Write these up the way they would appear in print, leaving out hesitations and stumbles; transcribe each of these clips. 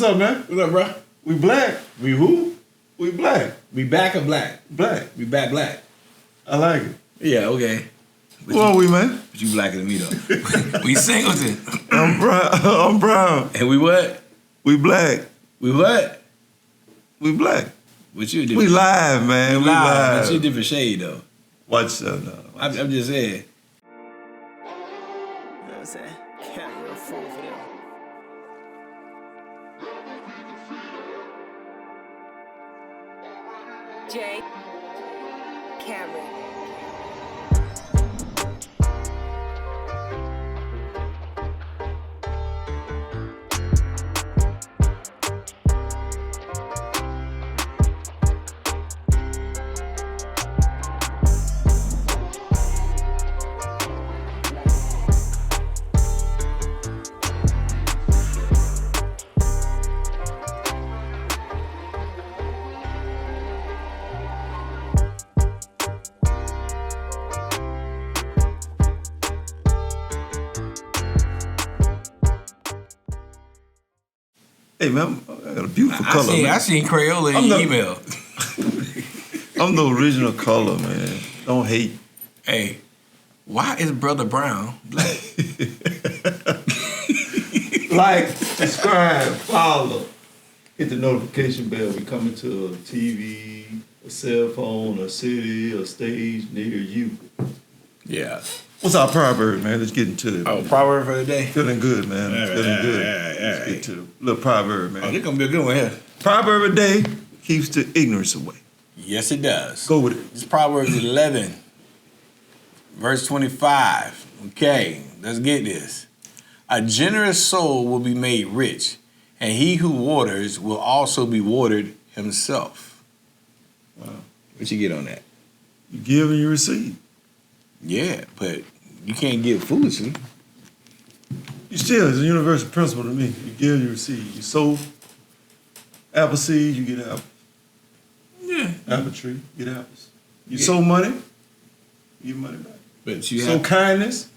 What's up, man? What up, bro? We black. We who? We black. We back or black? Black. We black. I like it. Yeah, okay. Who are we, man? But you blacker than me, though. We Singleton. I'm brown. I'm brown. And we what? We black. We what? We black. But you a We live, man. We live. But you a different shade, though. Watch yourself now. I'm just saying. You know what I'm saying? Can't real fool for them. Jay Cameron. Hey, man, I got a beautiful color. I seen Crayola in your email. I'm the original color, man. Don't hate. Hey, why is Brother Brown black? Like, subscribe, follow. Hit the notification bell. We coming to a TV, a cell phone, a city, a stage near you. Yeah. What's our proverb, man? Let's get into it. Oh, proverb for the day? Feeling good, man. Feeling good. Let's Get to the little proverb, man. Oh, this gonna be a good one here. Proverb of the day keeps the ignorance away. Yes, it does. Go with it. This Proverbs 11, verse 25. Okay, let's get this. A generous soul will be made rich, and he who waters will also be watered himself. Wow. What you get on that? You give and you receive. Yeah, but you can't give foolishly. You still, it's a universal principle to me. You give, you receive. You sow apple seed, you get apples. Yeah. Apple tree, you get apples. You sow money, you get money back. But you sow kindness,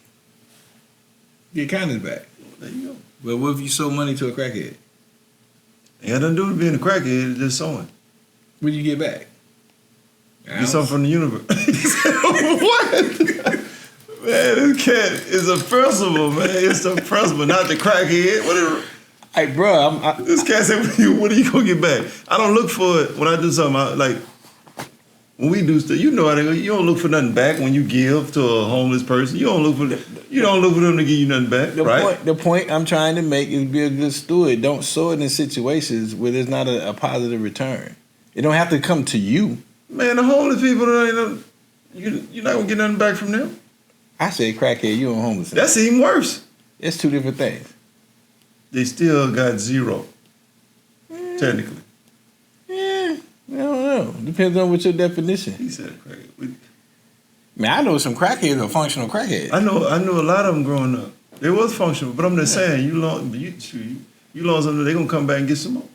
get kindness back. there you go. But what if you sow money to a crackhead? Ain't got nothing to do with being a crackhead, it's just sowing. What do you get back? Get something from the universe. What? Man, this cat is a principle, man. It's a principle, not the crackhead. What is? Hey, bro, This cat said, what are you going to get back? I don't look for it when I do something. Like, when we do stuff, you know how they go. You don't look for nothing back when you give to a homeless person. You don't look for them to give you nothing back, right? The point I'm trying to make is be a good steward. Don't sow it in situations where there's not a positive return. It don't have to come to you. Man, the homeless people, you're not going to get nothing back from them. I said crackhead, you on homeless. That's even worse. It's two different things. They still got zero, technically. Yeah, I don't know. Depends on what your definition. He said crackhead. Man, I know some crackheads are functional crackheads. I know a lot of them growing up. They was functional, but I'm just saying, you lost something, they're going to come back and get some more.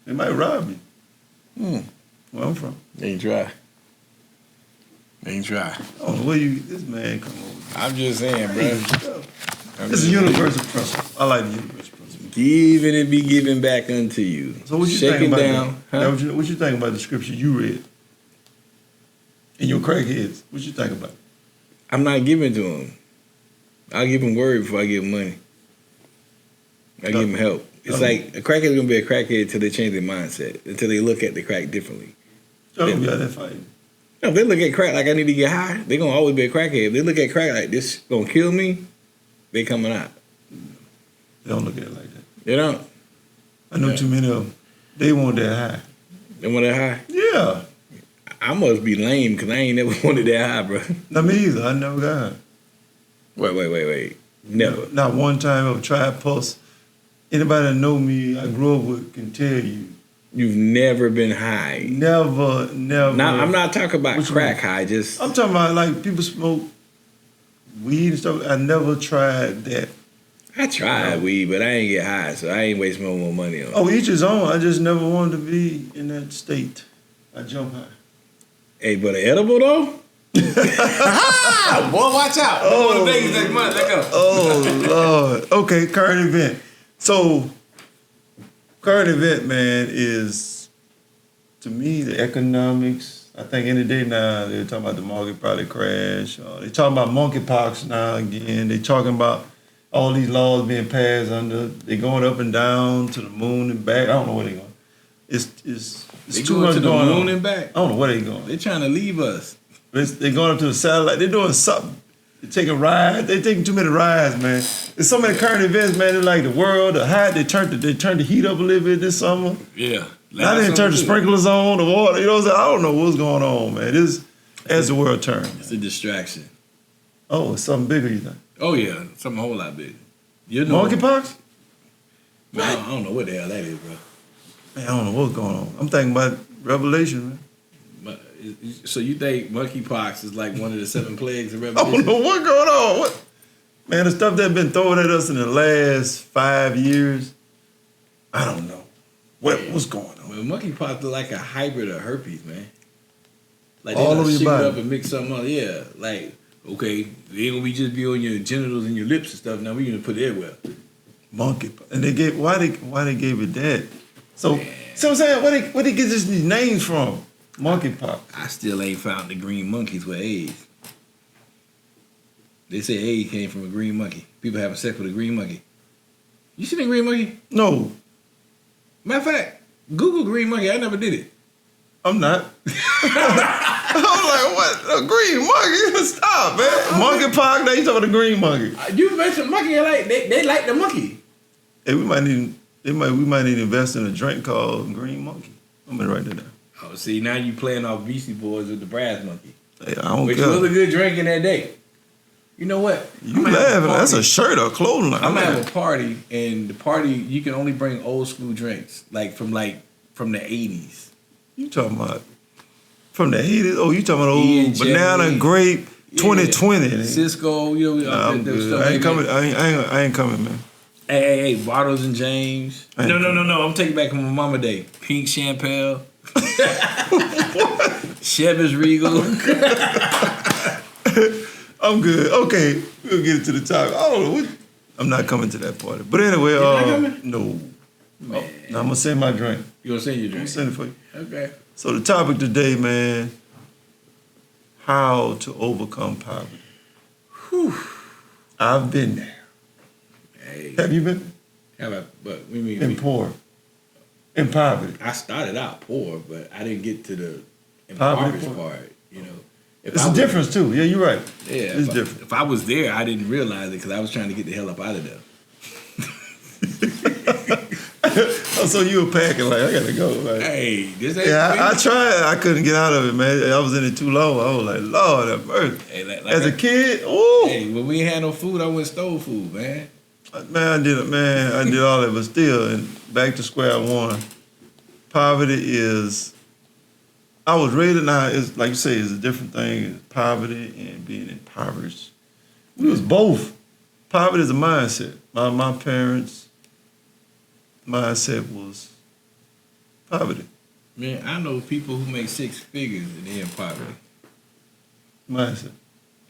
They might rob you. Where I'm from. They ain't try. Oh, this man come over. I'm just saying, bro. It's a universal principle. I like the universal principle. Giving and be given back unto you. So what you Shaking think about down, that? huh? What you think about the scripture you read? In your crackheads, what you think about? I'm not giving to them. I'll give them word before I give them money. I give them help. It's like a crackhead is gonna be a crackhead until they change their mindset, until they look at the crack differently. So don't be out there fighting. No, if they look at crack like I need to get high, they're gonna always be a crackhead. If they look at crack like this gonna kill me, they coming out. They don't look at it like that. They don't. I know too many of them. They want that high. They want that high? Yeah. I must be lame because I ain't never wanted that high, bro. Not me either. I never got high. Wait. Never. Not one time I've tried pulse. Anybody that know me, I grew up with, can tell you. You've never been high. Never. Now, I'm not talking about crack high. I'm talking about like people smoke weed and stuff. I never tried that. I tried weed, but I ain't get high, so I ain't waste no more money on it. Oh, each his own. I just never wanted to be in that state. I jump high. Hey, but edible though? Boy, watch out. Oh, Go to Vegas next month. Let go. Oh, Lord. Okay, current event. So, Current event, man, is to me the economics. I think any day now they're talking about the market probably crash. They're talking about monkeypox now again. They're talking about all these laws being passed under. They're going up and down to the moon and back. I don't know where they're going. It's They too going much to the going moon on. and back. I don't know where they're going. They're trying to leave us. They're going up to the satellite. They're doing something. They're taking rides. They're taking too many rides, man. There's so many current events, man. They're like the world, the hot. They turned the heat up a little bit this summer. Yeah. Now they turned the sprinklers on, the water. You know what I'm saying? I don't know what's going on, man. This as the world turns. It's a distraction. Oh, it's something bigger, you think? Oh yeah, something a whole lot bigger. You know, Monkeypox? Man, I don't know what the hell that is, bro. Man, I don't know what's going on. I'm thinking about Revelation, man. But, so you think monkeypox is like one of the 7 plagues of I Revelation? don't know what's going on. What? Man, the stuff that's been thrown at us in the last 5 years, I don't know. What's going on? Well, monkeypox is like a hybrid of herpes, man. Like All they over your shoot body. up and mix something up. Yeah, like okay, it ain't gonna be just be on your genitals and your lips and stuff. Now we gonna put it everywhere. Monkeypox. And they gave why they gave it that? So, see what I'm saying? Where they get these names from? Monkeypox. I still ain't found the green monkeys with AIDS. They say AIDS came from a green monkey. People having sex with a green monkey. You seen a green monkey? No, Matter of fact, Google green monkey. I never did it. I'm not. I'm like, what? A green monkey? Stop, man. Monkeypox. Now you talking about the green monkey? You mentioned monkey. Like they like the monkey. Hey, we might need to invest in a drink called Green Monkey. I'm gonna write that down. Oh, see now you playing off Beastie Boys with the brass monkey, Hey, I don't which care. was a good drink in that day. You know what? You laughing? That's a shirt or clothing line. I'm gonna have a party, and the party you can only bring old school drinks, from the '80s. You talking about from the 80s? Oh, you talking about Ian old banana Jeremy. grape 2020? Cisco, you know, Nah, I'm good. I ain't coming. I ain't coming, man. Hey, Bottles and James. I ain't No. I'm taking back from my mama day. Pink Champel. Chevy's Regal. I'm good. Okay, we'll get it to the top. I don't know. I'm not coming to that party. But anyway, not coming? no. Now I'm gonna send my drink. You gonna send your I'm gonna drink? send it for you. Okay. So the topic today, man, how to overcome poverty. Whew. I've been there. Hey, Have you been how about? But we mean in poor, in poverty? I started out poor, but I didn't get to the Poverty impoverished poor. part. You know, if It's I a was- difference too. Yeah, you're right. Yeah, It's if different. If I was there, I didn't realize it because I was trying to get the hell up out of there. Oh, so you were packing like I gotta go. Like, Hey, this ain't. yeah, I tried. I couldn't get out of it, man. I was in it too long. I was like, Lord have mercy. Hey, like As a kid, oh hey, when we ain't had no food, I went stole food, man. man, I did it, man. I did all that, but still, and back to square one. Poverty is. I was raised now. It's like you say, it's a different thing. It's poverty and being impoverished. We was both. Poverty is a mindset. My parents' mindset was poverty. Man, I know people who make 6 figures and they're in poverty. Mindset.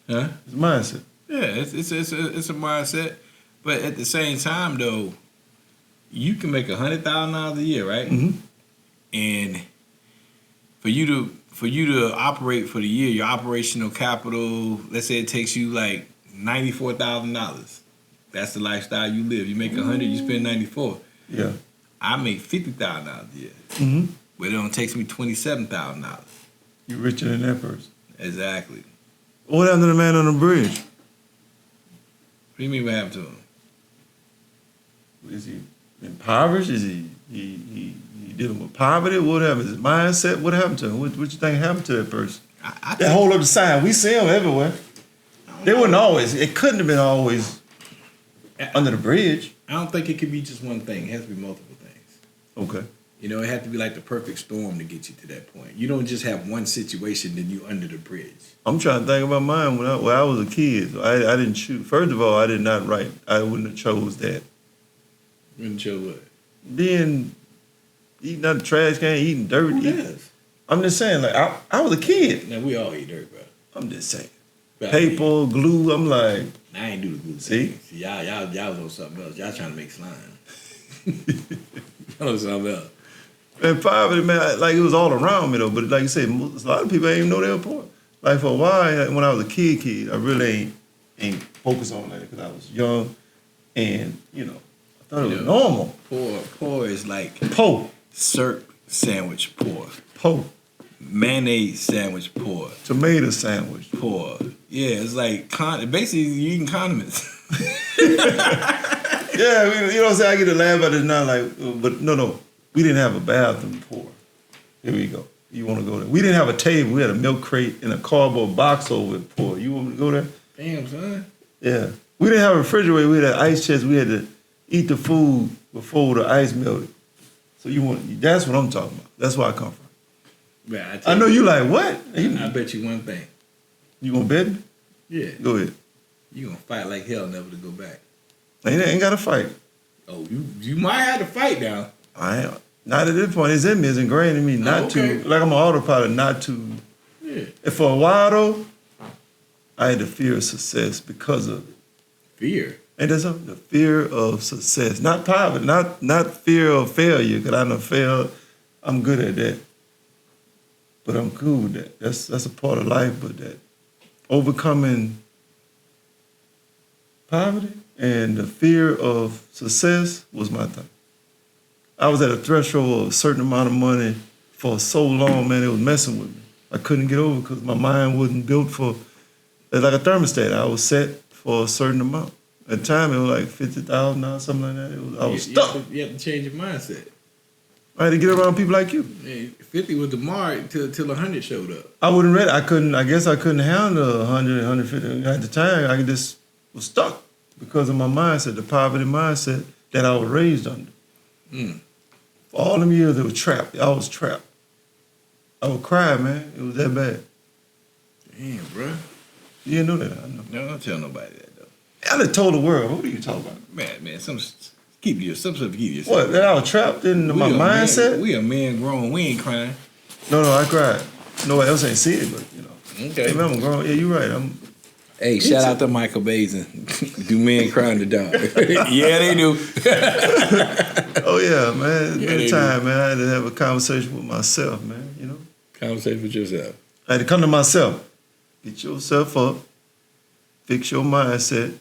Huh? It's a mindset. Yeah, it's a mindset, but at the same time though, you can make $100,000 a year, right? Mm-hmm. And for you to operate for the year, your operational capital, let's say it takes you like $94,000. That's the lifestyle you live. You make 100, you spend 94. Yeah. I make $50,000 a year, Mm-hmm. but it only takes me $27,000. You're richer than that person. Exactly. What happened to the man on the bridge? What do you mean what happened to him? Is he impoverished? Is he dealing with poverty? What happened? His mindset? What happened to him? What you think happened to that person? I That hold up the sign. We see them everywhere. They wouldn't always. It couldn't have been always under the bridge. I don't think it could be just one thing. It has to be multiple things. Okay. You know, it had to be like the perfect storm to get you to that point. You don't just have one situation, then you under the bridge. I'm trying to think about mine when I was a kid. So I didn't shoot. First of all, I did not write. I wouldn't have chose that. Wouldn't show what? Then eating out the trash can, eating dirt. Who eating- does? I'm just saying, like I was a kid. Now, we all eat dirt, bro. I'm just saying. But Paper, glue. I'm like, I ain't do the glue See? thing. See, y'all was on something else. Y'all trying to make slime. Tell us something else. And poverty, man, like it was all around me though. But like you said, a lot of people ain't even know they were poor. Like for a while, when I was a kid, I really ain't focused on that because I was young, and I thought it was normal. Poor is like Po, syrup sandwich poor, mayonnaise sandwich poor, tomato sandwich. poor. Yeah, it's like basically you eating condiments. Yeah, I mean, what I'm saying? I get to laugh at it now, but no. We didn't have a bathroom poor. Here we go. You want to go there? We didn't have a table. We had a milk crate and a cardboard box over it poor. You want me to go there? Damn, son. Yeah. We didn't have a refrigerator. We had an ice chest. We had to eat the food before the ice melted. So that's what I'm talking about. That's where I come from. Man, I know you like, what? I bet you one thing. You gonna bet me? Yeah. Go ahead. You gonna fight like hell never to go back. Ain't got to fight. Oh, you might have to fight now. I ain't. Not at this point. It's in me. It's ingrained in me not to. Like I'm an autopilot, not to. Yeah. And for a while though, I had the fear of success because of it. Fear. Ain't that something? The fear of success, not poverty, not fear of failure. Because I done failed. I'm good at that. But I'm cool with that. That's a part of life. But that overcoming poverty and the fear of success was my thing. I was at a threshold of a certain amount of money for so long, man, it was messing with me. I couldn't get over because my mind wasn't built for, it's like a thermostat. I was set for a certain amount. At the time, it was like $50,000, something like that. I was stuck. You have to change your mindset. I had to get around people like you. Yeah, 50 was the mark till 100 showed up. I wasn't ready. I guess I couldn't handle 100, 150. At the time, I just was stuck because of my mindset, the poverty mindset that I was raised under. For all them years, it was trapped. I was trapped. I would cry, man. It was that bad. Damn, bro. You didn't know that, I know. No, don't tell nobody that, though. I done told the world. What are you talking about? Man, some stuff keep yourself. What, that I was trapped in my mindset? We a man grown. We ain't crying. No, I cried. Nobody else ain't see it, but, Okay. Hey, man, I'm grown. Yeah, you're right. Hey, shout out to Michael Basin. Do men cry in the dark? Yeah, they do. Oh, yeah, man. Yeah, Every time, man, I had to have a conversation with myself, man, Conversation with yourself. I had to come to myself. Get yourself up, fix your mindset,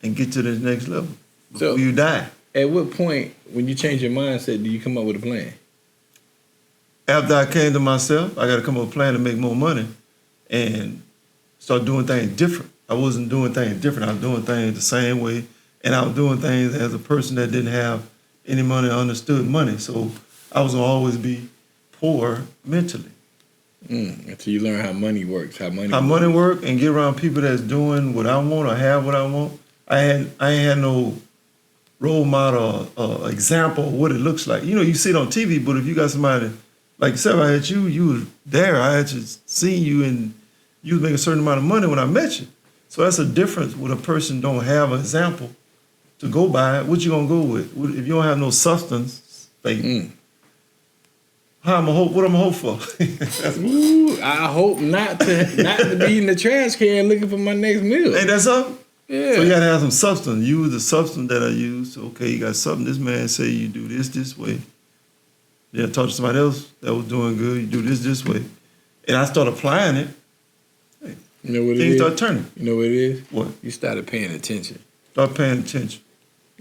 and get to the next level before you die. At what point, when you change your mindset, do you come up with a plan? After I came to myself, I got to come up with a plan to make more money and start doing things different. I wasn't doing things different. I was doing things the same way, and I was doing things as a person that didn't have any money, understood money. So I was going to always be poor mentally. Until you learn how money works, how money works, and get around people that's doing what I want or have what I want. I ain't had no role model or example of what it looks like. You see it on TV, but if you got somebody like yourself, I had you was there. I had just seen you, and you was making a certain amount of money when I met you. So that's a difference when a person don't have an example to go by. What you gonna go with? If you don't have no substance, like what I'm gonna hope for? Ooh, I hope not to be in the trash can looking for my next meal. Ain't that something? Yeah. So you gotta have some substance. Use the substance that I use. So, okay, you got something. This man say you do this way. Then I talk to somebody else that was doing good. You do this way. And I start applying it. Hey, you know what it things is? start turning. You know what it is? What? You started paying attention. Start paying attention.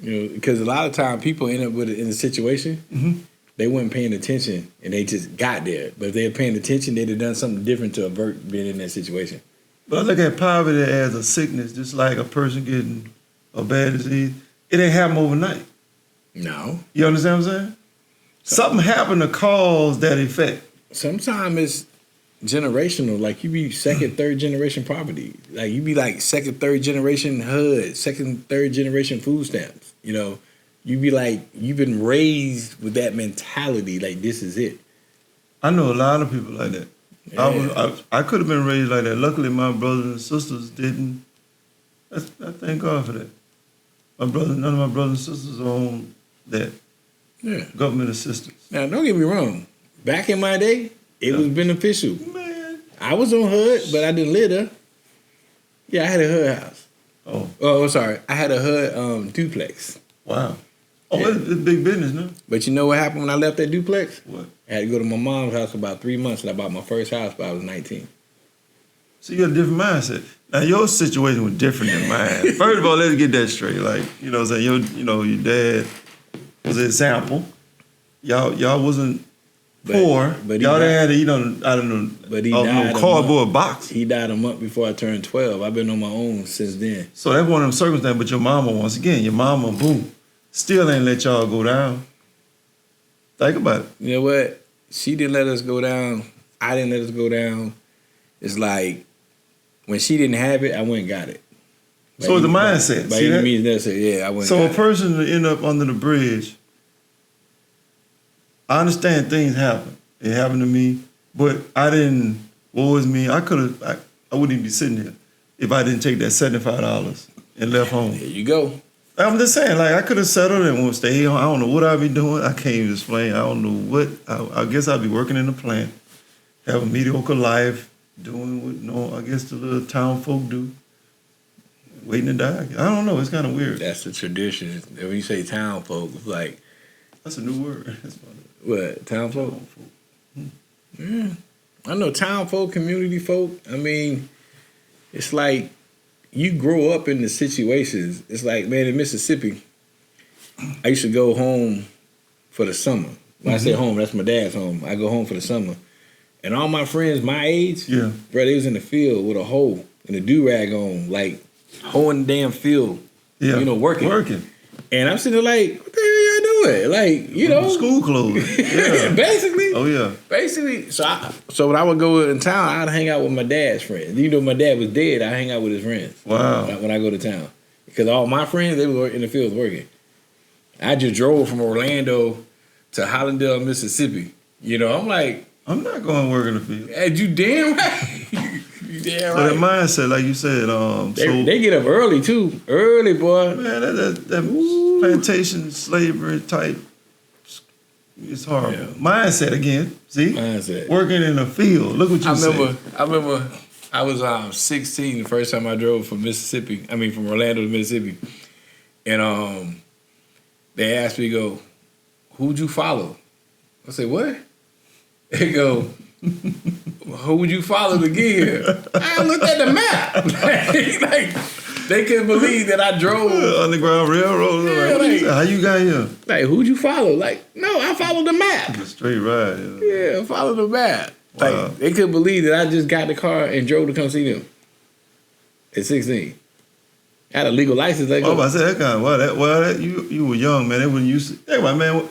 Because a lot of times people end up in a situation, they weren't paying attention and they just got there. But if they were paying attention, they'd have done something different to avert being in that situation. But I look at poverty as a sickness, just like a person getting a bad disease. It ain't happen overnight. No. You understand what I'm saying? Something happened to cause that effect. Sometimes it's generational. Like you be second, third generation poverty. Like you be like second, third generation HUD, second, third generation food stamps. You be like, you've been raised with that mentality, like this is it. I know a lot of people like that. Yeah. I could have been raised like that. Luckily, my brothers and sisters didn't. I thank God for that. None of my brothers and sisters are on that government assistance. Now, don't get me wrong. Back in my day, it was beneficial. Man. I was on HUD, but I didn't live there. Yeah, I had a HUD house. Oh, sorry. I had a HUD duplex. Wow. Oh, Yeah. it's big business now. But you know what happened when I left that duplex? What? I had to go to my mom's house for about 3 months, and I bought my first house when I was 19. So you got a different mindset. Now your situation was different than mine. First of all, let's get that straight. Like, you know what I'm saying? Your dad was an example. Y'all wasn't poor. but he Y'all died. didn't have, I don't know, But he no died. cardboard box. He died a month before I turned 12. I've been on my own since then. So that's one of them circumstances. But your mama, once again, boom, still ain't let y'all go down. Think about it. You know what? She didn't let us go down. I didn't let us go down. It's like when she didn't have it, I went and got it. So it's the mindset. By See any that? means necessary, yeah, I went. So and a got it. person to end up under the bridge, I understand things happen. It happened to me, but I didn't. What was me? I wouldn't even be sitting here if I didn't take that $75 and left home. There you go. I'm just saying, like I could have settled and won't stay home. I don't know what I'd be doing. I can't even explain. I don't know what. I guess I'd be working in the plant, have a mediocre life, doing what I guess the little town folk do, waiting to die. I don't know. It's kind of weird. That's the tradition. When you say town folk, it's like That's a new word. That's funny. what? Town folk? Town folk. Yeah. I know town folk, community folk. I mean, it's like you grow up in the situations. It's like, man, in Mississippi, I used to go home for the summer. When I say home, that's my dad's home. I go home for the summer. And all my friends my age, Yeah. bro, they was in the field with a hoe and a do-rag on, like hoeing the damn field, Yeah. working. And I'm sitting there like, what the hell y'all doing? Like, School clothes. Yeah. basically. Oh yeah. Basically, so when I would go in town, I'd hang out with my dad's friends. You know, my dad was dead. I hang out with his friends. Wow. When I go to town, because all my friends they were in the fields working. I just drove from Orlando to Hollandale, Mississippi. I'm like, I'm not going to work in the field. hey, you damn right. You damn So that right. mindset, like you said, They get up early too. Early, boy. man, that plantation slavery type, it's horrible. Yeah. Mindset again. See, Mindset. working in the field. Look what you said. I remember I was 16 the first time I drove from from Orlando to Mississippi. And they asked me, go, who'd you follow? I said, what? They go, who would you follow to get here? I looked at the map. like, they couldn't believe that I drove. Underground Railroad. Yeah, Like, what you like- say? How you got here? Like, who'd you follow? Like, no, I followed the map. A straight ride. Yeah, I followed the map. Wow. Like, they couldn't believe that I just got the car and drove to come see them at 16. I had a legal license. Like, Oh, I said that kind of, you were young, man. They wouldn't use it. Think about, man,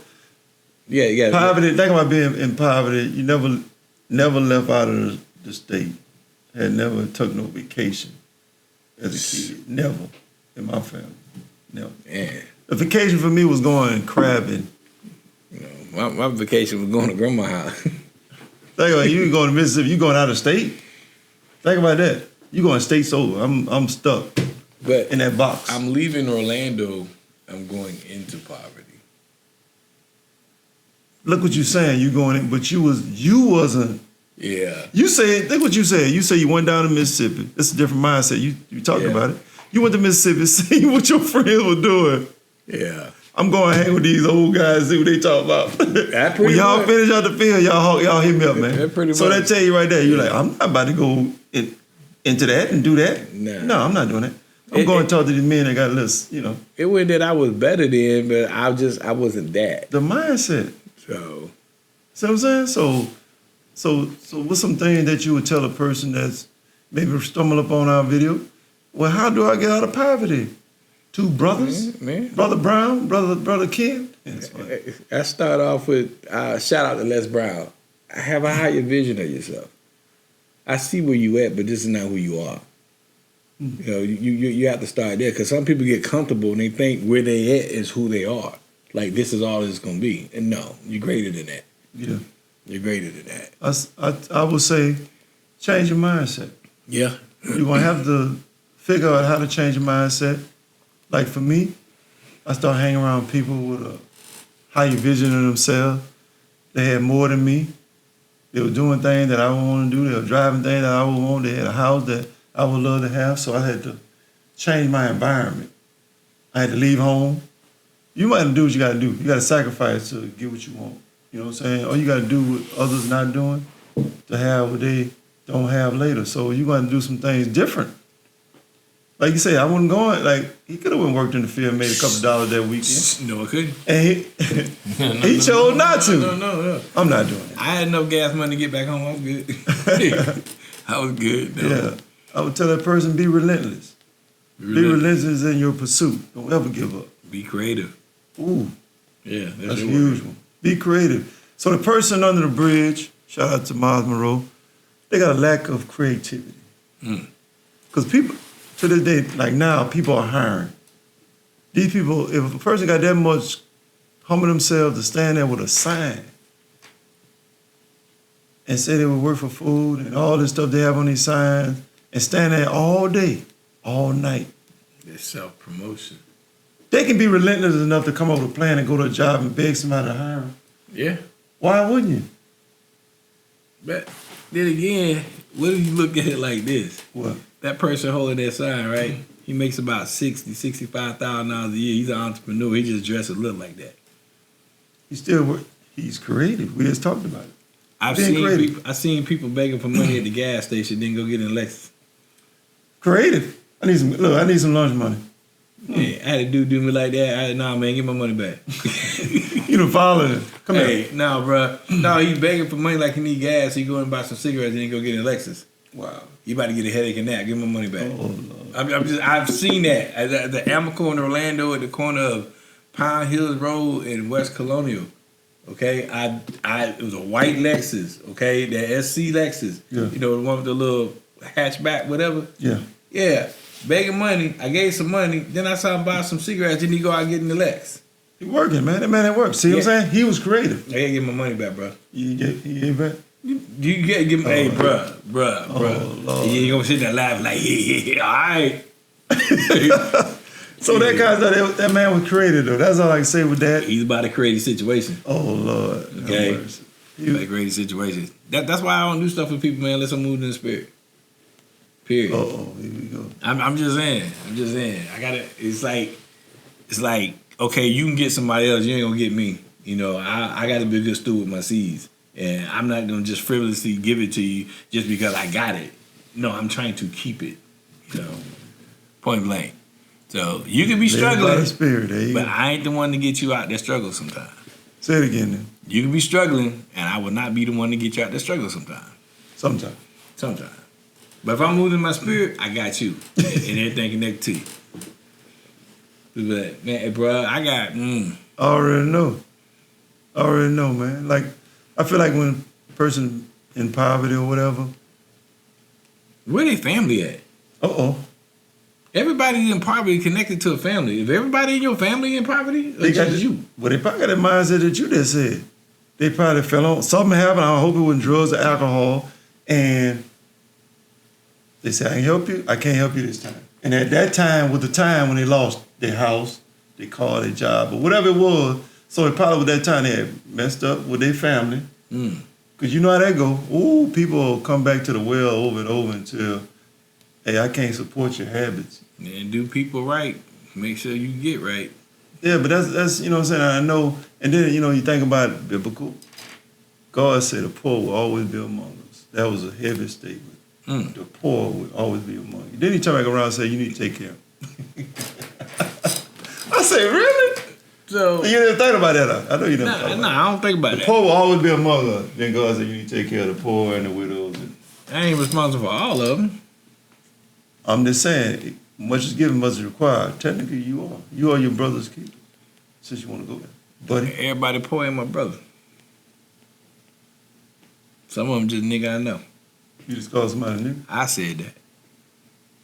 yeah. poverty. Think about being in poverty. You never left out of the state. Had never took no vacation as a kid. Never in my family. Never. Man, The vacation for me was going crabbing. my vacation was going to grandma's house. Think about you going to Mississippi. You going out of state. Think about that. You going states over. I'm stuck But in that box. I'm leaving Orlando. I'm going into poverty. Look what you saying. You going in, but you wasn't. Yeah. You said, think what you said. You said you went down to Mississippi. It's a different mindset. You talked Yeah. about it. You went to Mississippi, see what your friends were doing. Yeah. I'm going to hang with these old guys, see what they talk about. That When pretty y'all much. finish out the field, y'all hit me up, man. That pretty So much. that tell you right there, you're like, I'm not about to go into that and do that. Nah. No, I'm not doing that. I'm going to talk to these men that got lists, It wasn't that I was better than, but I wasn't that. the mindset. So See what I'm saying? So what's some things that you would tell a person that's maybe stumble upon our video? Well, how do I get out of poverty? Two brothers? man. Brother Brown, brother Ken? That's fine. I start off with shout out to Les Brown. Have a higher vision of yourself. I see where you at, but this is not who you are. You have to start there because some people get comfortable and they think where they at is who they are. Like this is all it's gonna be. And no, you're greater than that. Yeah. You're greater than that. I would say change your mindset. Yeah. You're going to have to figure out how to change your mindset. Like for me, I started hanging around people with a higher vision of themselves. They had more than me. They were doing things that I would want to do. They were driving things that I would want. They had a house that I would love to have. So I had to change my environment. I had to leave home, You might do what you got to do. You got to sacrifice to get what you want. You know what I'm saying? Or you got to do what others not doing to have what they don't have later. So you got to do some things different. Like you say, I wasn't going. Like he could have went worked in the field, made a couple dollars that weekend. No, I couldn't. And he chose not to. No. I'm not doing it. I had enough gas money to get back home. I was good. I was good. No. Yeah, I would tell that person be relentless. Be relentless in your pursuit. Don't ever give up. Be creative. Ooh, Yeah, that's a huge one. Be creative. So the person under the bridge, shout out to Miles Monroe, they got a lack of creativity. Because people, to this day, like now, people are hiring. These people, if a person got that much humble themselves to stand there with a sign and say they would work for food and all this stuff they have on these signs and stand there all day, all night. It's self-promotion. They can be relentless enough to come up with a plan and go to a job and beg somebody to hire them. Yeah. Why wouldn't you? But then again, what if you look at it like this? What? That person holding that sign, right? He makes about $65,000 a year. He's an entrepreneur. He just dresses look like that. He still work. He's creative. We just talked about it. I've seen people begging for money at the gas station, then go get in Lexus. Creative. I need some lunch money. Yeah, I had a dude do me like that. Nah, man, give my money back. You done followed him. Come here. Nah, bro. No, he begging for money like he need gas. He go and buy some cigarettes and then go get in Lexus. Wow. You about to get a headache and that. Give my money back. Oh, Lord. I've seen that at the Amico in Orlando at the corner of Pine Hills Road and West Colonial. Okay, it was a white Lexus. Okay, the SC Lexus. Yeah. You know, the one with the little hatchback, whatever. Yeah. Yeah, begging money. I gave some money. Then I saw him buy some cigarettes. Then he go out and get in the Lex. He working, man. That man at work. See what I'm saying? He was creative. I gotta give my money back, bro. He gave back? You gotta give me, hey, bro. Lord. You ain't gonna sit there laughing like, all right. So that guy's that man was creative though. That's all I can say with that. He's about to create a situation. Oh Lord. Okay. He's about to create a situation. That's why I don't do stuff with people, man, unless I'm moved in the spirit. Period. Oh, here we go. I'm just saying. I gotta. It's like okay, you can get somebody else. You ain't gonna get me. You know, I gotta be a good steward with my seeds, and I'm not gonna just frivolously give it to you just because I got it. No, I'm trying to keep it. You know, point blank. So you can be struggling, by the spirit, but I ain't the one to get you out that struggle sometimes. Say it again then. You can be struggling, and I will not be the one to get you out that struggle sometimes. Sometimes. But if I'm moving my spirit, I got you. And everything connected to you. But, man, bro, I got, I already know, man. Like, I feel like when a person in poverty or whatever. Where they family at? Uh-oh. Everybody in poverty connected to a family. If everybody in your family in poverty, They got you. Well, they probably got that mindset that you just said. They probably fell on, something happened, I hope it wasn't drugs or alcohol, and they said, I can help you, I can't help you this time. And at that time was the time when they lost their house, their car, their job, or whatever it was. So it probably was that time they had messed up with their family. Because you know how that go. Ooh, people will come back to the well over and over until, hey, I can't support your habits. And do people right. Make sure you get right. Yeah, but that's you know what I'm saying? I know. And then, you know, you think about biblical. God said the poor will always be among us. That was a heavy statement. The poor would always be among you. Then he turned back around and said, you need to take care of them. I said, really? So you didn't think about that, huh? I know you didn't think about that. I don't think about The that. poor will always be among us. Then God said, you need to take care of the poor and the widows. I ain't responsible for all of them. I'm just saying, much is given, much is required. Technically, you are. You are your brother's keeper. Since you want to go there. Buddy. Everybody poor ain't my brother. Some of them just nigga I know. You just call somebody a nigga? I said that.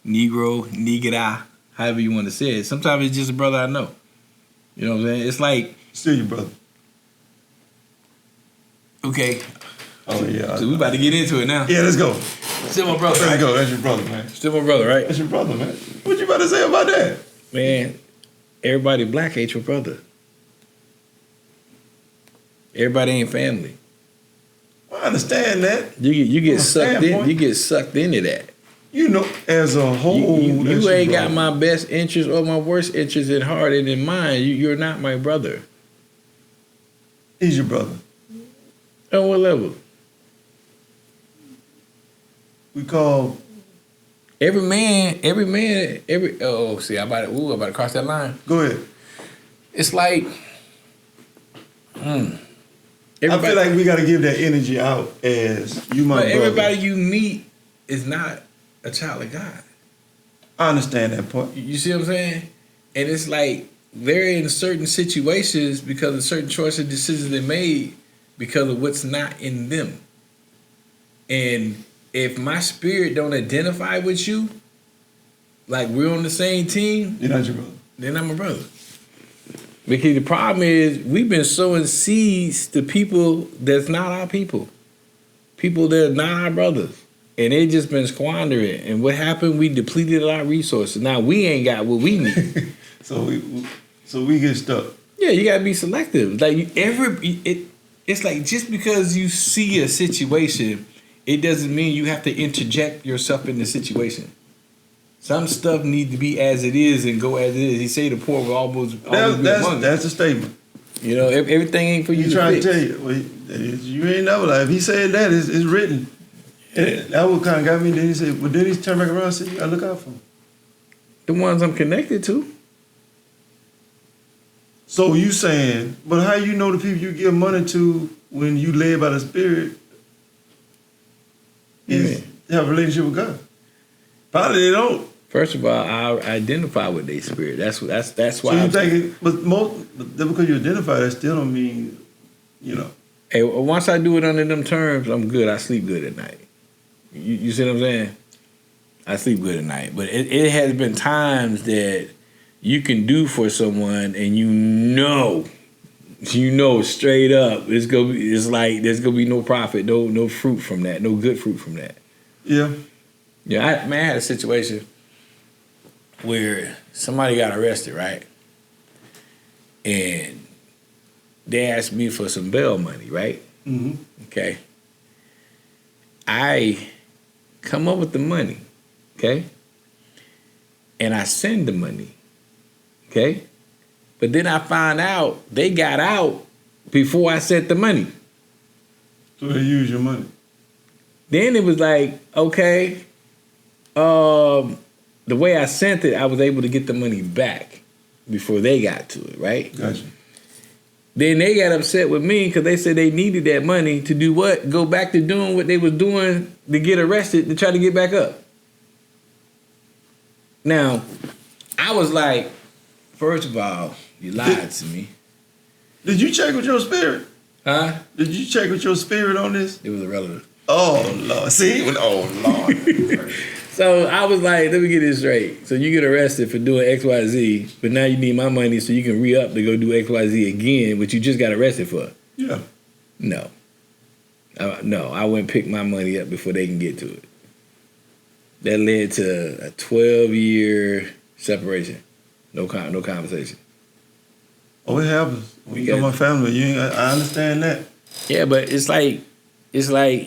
Negro, nigga, however you want to say it. Sometimes it's just a brother I know. You know what I'm saying? It's like... Still your brother. Okay. Oh, yeah. So we about to get into it now. Yeah, let's go. Still my brother, Let's right? go. That's your brother, man. Still my brother, right? That's your brother, man. What you about to say about that? Man, everybody black ain't your brother. Everybody ain't family. I understand that. You get From a sucked in. standpoint. You get sucked into that. You know, as a whole, You that's your ain't got brother. my best interest or my worst interest at heart and in mind. You're not my brother. He's your brother. On what level? We call. Every man, see, I'm about to cross that line. Go ahead. It's like, I feel like we got to give that energy out as you, my but brother. everybody you meet is not a child of God. I understand that part. You see what I'm saying? And it's like they're in certain situations because of certain choices, decisions they made because of what's not in them. And if my spirit don't identify with you, like we're on the same team, You're not your brother. then I'm a brother. Because the problem is we've been sowing seeds to people that's not our people. People that are not our brothers. And they just been squandering. And what happened? We depleted our resources. Now we ain't got what we need. So we get stuck. Yeah, you gotta be selective. Like it's like just because you see a situation, it doesn't mean you have to interject yourself in the situation. Some stuff need to be as it is and go as it is. He say the poor will always be among you. That's a statement. You know, everything ain't for you. He's to trying fix. to tell you. Well, you ain't never like. If he said that, it's written. And that what kind of got me. Then he said, well, then he turned back around and said, you gotta look out for him. The ones I'm connected to. So you saying, but how you know the people you give money to when you led by the Spirit is have a relationship with God? Probably they don't. First of all, I identify with their spirit. That's why. So you think, but because you identify, that still don't mean, you know. Hey, once I do it under them terms, I'm good. I sleep good at night. You see what I'm saying? I sleep good at night. But it has been times that you can do for someone and you know straight up it's like there's gonna be no profit, no fruit from that, no good fruit from that. Yeah. Yeah, I had a situation where somebody got arrested, right? And they asked me for some bail money, right? Mm-hmm. Okay. I come up with the money, okay? And I send the money, okay? But then I find out they got out before I sent the money. So they use your money. Then it was like, okay, the way I sent it, I was able to get the money back before they got to it, right? Gotcha. Then they got upset with me because they said they needed that money to do what? Go back to doing what they was doing to get arrested to try to get back up. Now, I was like, first of all, you lied to me. Did you check with your spirit? Huh? Did you check with your spirit on this? It was a relative. Oh, Lord. See? Oh, Lord. So I was like, let me get this straight. So you get arrested for doing XYZ, but now you need my money so you can re-up to go do XYZ again, which you just got arrested for. Yeah. No. I went and pick my money up before they can get to it. That led to a 12-year separation. No conversation. Oh, it happens. When you got my family, I understand that. Yeah, but it's like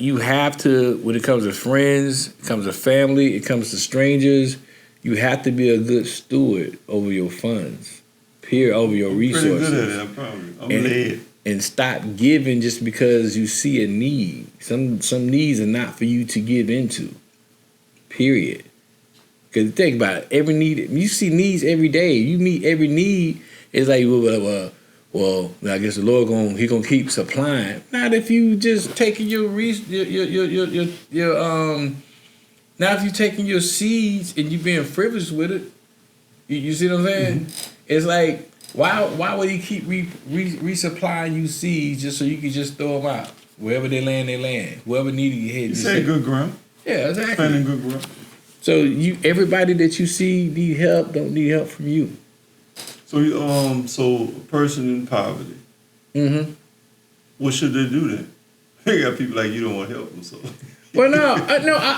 you have to, when it comes to friends, it comes to family, it comes to strangers, you have to be a good steward over your funds, over your resources. Pretty good at it, I promise. I'm led. And stop giving just because you see a need. Some needs are not for you to give into. Period. Because think about it, every need, you see needs every day. You meet every need. It's like, well, I guess the Lord gonna keep supplying. Not if you just taking not if you taking your seeds and you being frivolous with it. You see what I'm saying? Mm-hmm. It's like, why would he keep resupplying you seeds just so you can just throw them out? Wherever they land, they land. Whoever needed your head. You say good ground. Yeah, exactly. Planting good ground. So everybody that you see need help don't need help from you. So a person in poverty. Mm-hmm. What should they do then? They got people like you don't want to help them. So. Well, no,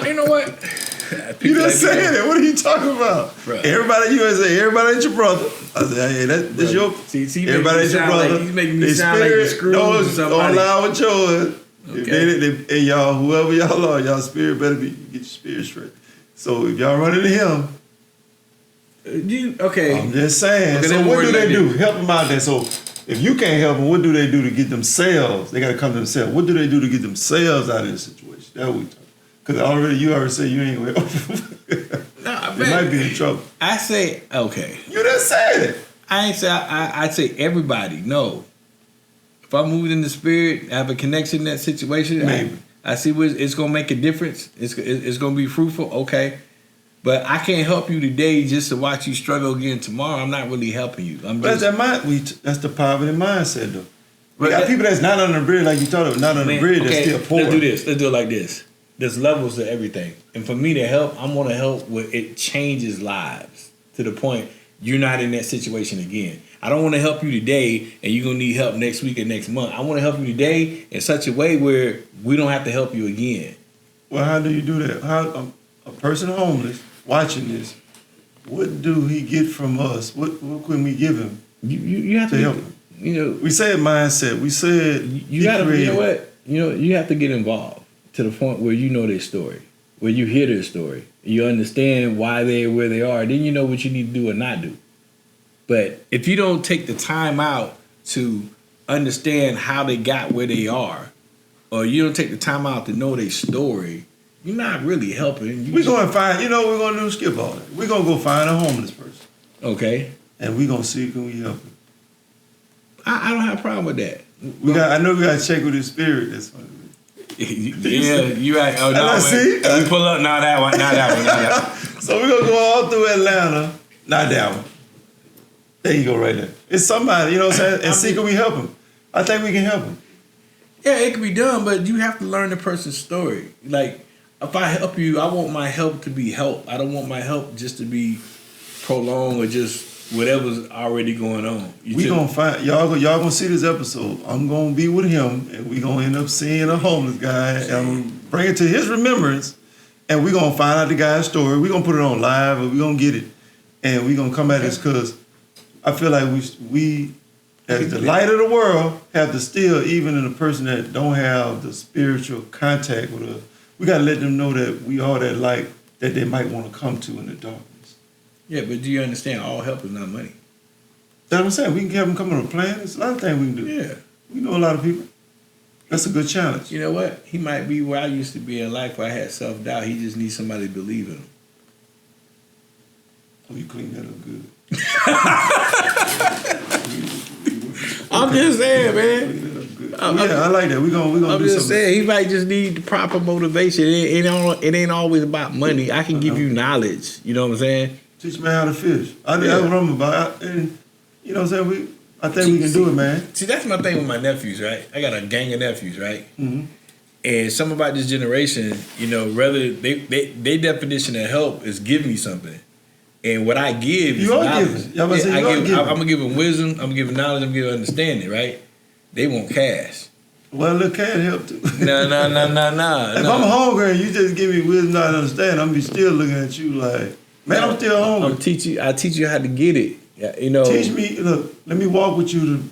you know what? You done saying it. What are you talking about? Bruh. Everybody, you say everybody ain't your brother. I said, hey, that's your. See, everybody ain't your brother. He's making me sound like the screws or somebody. Don't lie with yours. Okay. And y'all, whoever y'all are, y'all spirit better be get your spirit straight. So if y'all run into him, Okay. I'm just saying. Okay, So then what we're do they like do? Help them out there. So if you can't help them, what do they do to get themselves? They got to come to themselves. What do they do to get themselves out of this situation? That's what we talking. Because you already said you ain't going to help them. No, They might be in trouble. I say, okay. You just said it. I ain't say, I'd say everybody. No. If I moved in the spirit, I have a connection in that situation, Maybe. I see what it's going to make a difference. It's going to be fruitful. Okay. But I can't help you today just to watch you struggle again tomorrow. I'm not really helping you. That's the poverty mindset, though. We got people that's not on the bridge, like you talked about, not on the bridge, that's still poor. Let's do this. Let's do it like this. There's levels to everything. And for me to help, I'm going to help where it changes lives to the point you're not in that situation again. I don't want to help you today and you're going to need help next week or next month. I want to help you today in such a way where we don't have to help you again. Well, how do you do that? How a person homeless watching this, what do he get from us? What can we give him? You have to help him? You know, we said mindset. We said you got to. You know what? You have to get involved to the point where you know their story, where you hear their story, you understand why they're where they are. Then you know what you need to do or not do. But if you don't take the time out to understand how they got where they are, or you don't take the time out to know their story, you're not really helping. We're going to find, what we're going to do? Skip all that. We're going to go find a homeless person. Okay. And we're going to see can we help him. I don't have a problem with that. I know we got to check with his spirit. That's funny. Yeah, you right. Oh, no, see? We pull up. Not that one. Not that one. So we're going to go all through Atlanta. Not that one. There you go right there. It's somebody, you know what I'm saying? And see can we help him. I think we can help him. Yeah, it can be done, but you have to learn the person's story. Like, if I help you, I want my help to be help. I don't want my help just to be prolonged or just whatever's already going on. We gonna find y'all gonna see this episode. I'm gonna be with him, and we gonna end up seeing a homeless guy, and I'm gonna bring it to his remembrance, and we gonna find out the guy's story. We gonna put it on live, and we gonna get it, and we gonna come at this because I feel like we as the light of the world have to still, even in a person that don't have the spiritual contact with us, we gotta let them know that we are that light that they might want to come to in the darkness. Yeah, but do you understand? All help is not money. That's what I'm saying. We can have them come on a plan. There's a lot of things we can do. Yeah. We know a lot of people. That's a good challenge. You know what? He might be where I used to be in life where I had self-doubt. He just needs somebody to believe in him. Oh, you clean that up good. I'm just saying, man. Clean that up good. Yeah, I like that. We're gonna I'm do just something. saying, he might just need the proper motivation. It ain't always about money. I can give you knowledge. You know what I'm saying? Teach me how to fish. That's what I'm about. And you know what I'm saying? I think we can do it, man. See, that's my thing with my nephews, right? I got a gang of nephews, right? Mm-hmm. And something about this generation, rather their definition of help is give me something. And what I give is knowledge. I'm gonna give them wisdom, I'm gonna give them knowledge, I'm gonna give them understanding, right? They want cash. Well, look, can't help too. No. If I'm hungry and you just give me wisdom, not understand, I'm be still looking at you like, man, I'm still hungry. I teach you how to get it. Teach me. Look, let me walk with you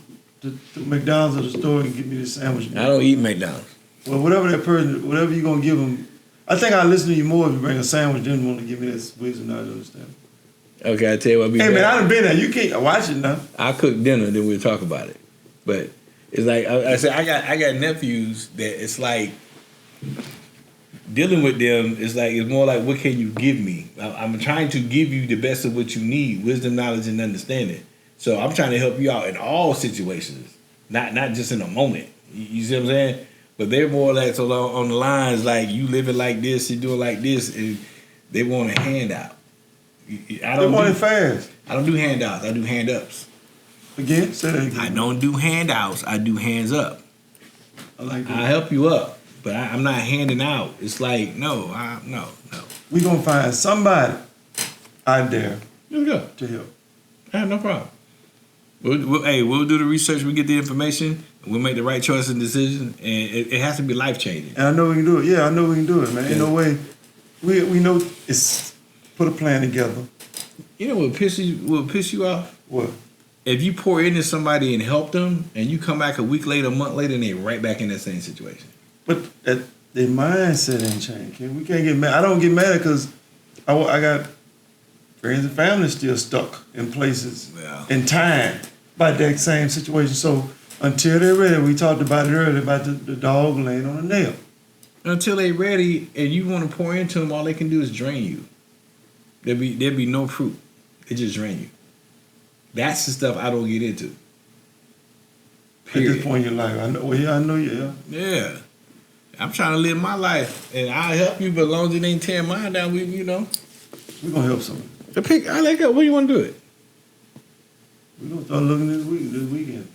to McDonald's or the store and get me this sandwich. I don't eat McDonald's. Well, whatever you're gonna give them, I think I'll listen to you more if you bring a sandwich. Then want to give me that wisdom, not understand. Okay, I tell you what. Hey man, I done been there. You can't watch it now. I cook dinner, then we'll talk about it. But it's like I said, I got nephews that it's like dealing with them. It's more like, what can you give me? I'm trying to give you the best of what you need: wisdom, knowledge, and understanding. So I'm trying to help you out in all situations, not just in a moment. You see what I'm saying? But they're more or less on the lines like you living like this, you doing like this, and they want a handout. They want it fast. I don't do handouts. I do hand ups. Again, say that again. I don't do handouts. I do hands up. I like that. I help you up, but I'm not handing out. It's like no. We gonna find somebody out there Let's go. to help. I have no problem. We'll do the research. We get the information. We'll make the right choice and decision, and it has to be life changing. And I know we can do it. Yeah, I know we can do it, man. Ain't no way. We know it's put a plan together. You know what piss you off? What? If you pour into somebody and help them, and you come back a week later, a month later, and they right back in that same situation. But their mindset ain't changed. We can't get mad. I don't get mad because I got friends and family still stuck in places Yeah. in time by that same situation. So until they're ready, we talked about it earlier about the dog laying on a nail. Until they ready and you want to pour into them, all they can do is drain you. There'll be no fruit. They just drain you. That's the stuff I don't get into. Period. At this point in your life, I know. Well, yeah, I know you. Yeah. Yeah. I'm trying to live my life, and I'll help you, but as long as it ain't tearing mine down, we. We're gonna help someone. I like that. What do you want to do it? We're gonna start looking this weekend.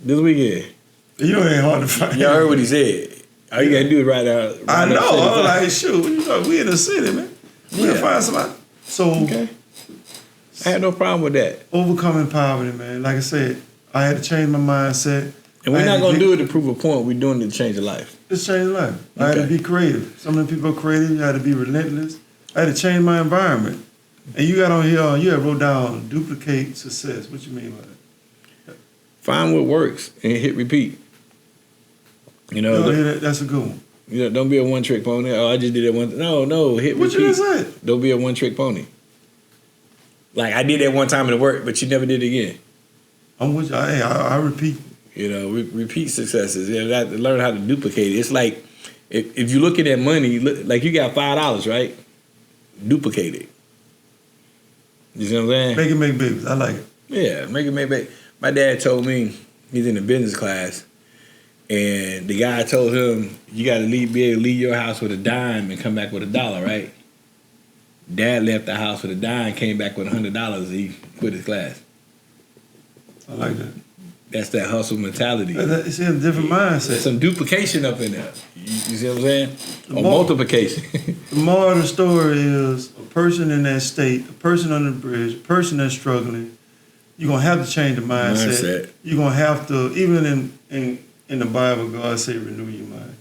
This weekend. You know it ain't hard to find. Y'all heard what he said. All you gotta do is write out. I know. I was like, shoot, what you talking? We in the city, man. We gotta find somebody. So Okay. I had no problem with that. overcoming poverty, man. Like I said, I had to change my mindset. And we're I had not to gonna get- do it to prove a point. We're doing it to change a life. It's changed life. I had to Okay. be creative. Some of the people are creative. You had to be relentless. I had to change my environment. And you got on here, you had wrote down duplicate success. What you mean by that? Find what works and hit repeat. You know, Oh, yeah, that's a good one. don't be a one trick pony. Oh, I just did that one. No, hit What repeat. you just said? Don't be a one trick pony. Like I did that one time and it worked, but you never did it again. I'm with you. I repeat. You know, repeat successes. You have to learn how to duplicate it. It's like if you're looking at money, like you got $5, right? Duplicate it. You see what I'm saying? Make it make babies. I like it. Yeah, make it make back. My dad told me he's in a business class, and the guy told him you got to be able to leave your house with a dime and come back with $1, right? Dad left the house with a dime, came back with $100. He quit his class. I like that. That's that hustle mentality. It's in a different mindset. There's some duplication up in there. You see what I'm saying? Or more- multiplication. The moral of the story is a person in that state, a person on the bridge, a person that's struggling, you're going to have to change the mindset. You're going to have to, even in the Bible, God say renew your mind.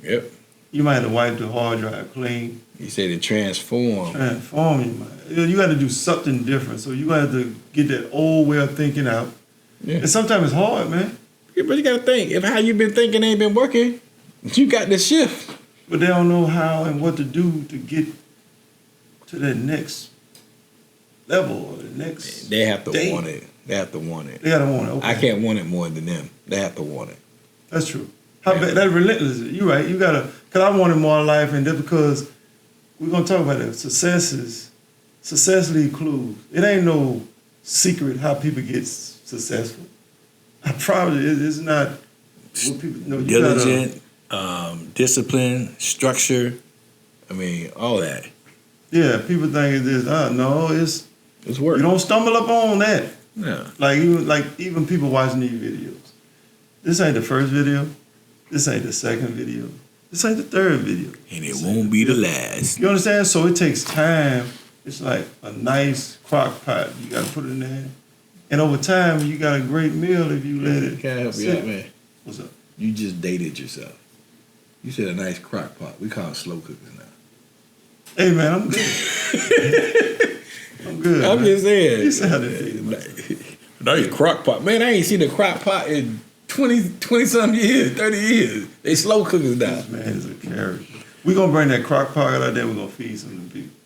Yep. You might have to wipe the hard drive clean. He said it transform. Transform your mind. You got to do something different. So you got to get that old way of thinking out. Yeah. And sometimes it's hard, man. Yeah, but you got to think. If how you been thinking ain't been working, you got to shift. But they don't know how and what to do to get to that next level or the next. They have to Dang. want it. They have to want it. They got to want it. Okay. I can't want it more than them. They have to want it. That's true. How Yeah. bad that relentless. You're right. You gotta. Cause I wanted more in life, and just because we're gonna talk about that. Success leaves clues. It ain't no secret how people get successful. I probably it's not what people know. You Diligent, discipline, structure. I mean, all that. Yeah, people think it's this. No, it's It's work. you don't stumble up on that. Yeah. Like even people watching these videos. This ain't the first video. This ain't the second video. This ain't the third video. And it won't be the last. You understand? So it takes time. It's like a nice crock pot. You got to put it in there. And over time, you got a great meal if you let it. Can I help you sit. out, man? What's up? You just dated yourself. You said a nice crock pot. We call it slow cookers now. Hey, man, I'm good. I'm good. I'm man. just saying. You sounded big. Nice crock pot. Man, I ain't seen a crock pot in 20-some years, 30 years. They slow cookers now. This man is a character. We're going to bring that crock pot out there. We're going to feed some of the people.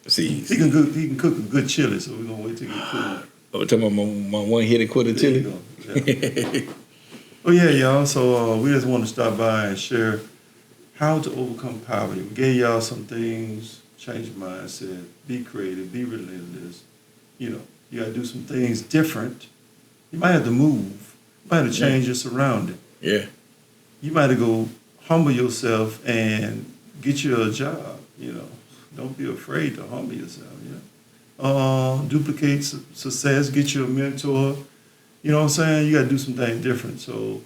See, He can cook a good chili, so we're going to wait till he cool. I'm talking about my one hit and quarter There you chili. go. Yeah. Oh yeah, y'all. So we just want to stop by and share how to overcome poverty. We gave y'all some things, change your mindset, be creative, be relentless. You know, you got to do some things different. You might have to move. You might have to change your surrounding. Yeah. You might have to go humble yourself and get you a job. You know, don't be afraid to humble yourself. You know. Duplicate success, get you a mentor. You know what I'm saying? You got to do some things different. So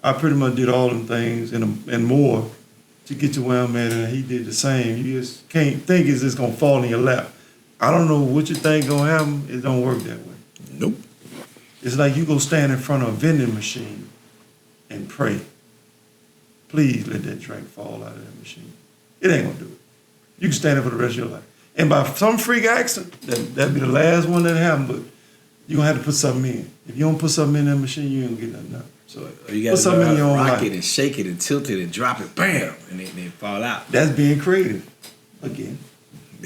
I pretty much did all them things and more to get to where I'm at, and he did the same. You just can't think it's just going to fall in your lap. I don't know what you think going to happen. It don't work that way. Nope. It's like you go stand in front of a vending machine and pray. Please let that drink fall out of that machine. It ain't going to do it. You can stand there for the rest of your life. And by some freak accident, that'd be the last one that happened, but you're going to have to put something in. If you don't put something in that machine, you ain't going to get nothing out. So You put got to something learn in your how to own rock life. it and shake it and tilt it and drop it, bam, and then fall out. That's being creative. Again.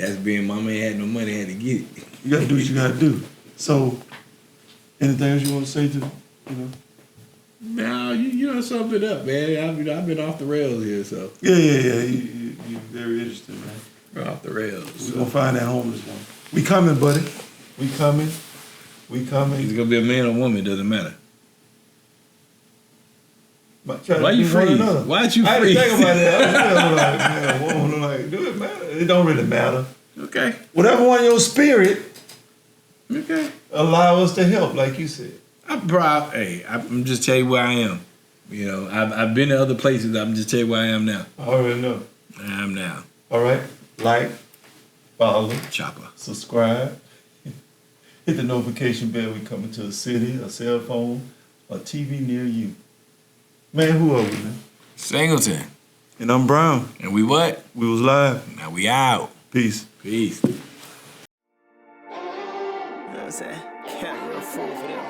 That's being mama ain't had no money, had to get it. You gotta do what you gotta do. So, anything else you want to say to, you know? No, you know, sum it up, man. I've been off the rails here, so. Yeah. You're very interesting, man. We're off the rails. We're gonna find that homeless one. We coming, buddy. We coming. It's gonna be a man or woman, doesn't matter. Why you freeze? Why'd you freeze? I didn't think about that. I was like, man, woman, like, do it matter? It don't really matter. Okay. Whatever one your spirit Okay. allow us to help, like you said. I'm proud. Hey, I'm just tell you where I am. You know, I've been to other places. I'm just tell you where I am now. I already know. I am now. All right. Like, follow, Chopper. subscribe, hit the notification bell. We coming to a city, a cell phone, a TV near you. Man, who are we, man? Singleton. And I'm Brown. And we what? We was live. Now we out. Peace. Peace. You know what I'm saying? Can't real fool for them.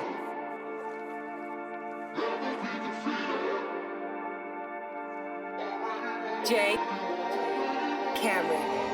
J. Cameron.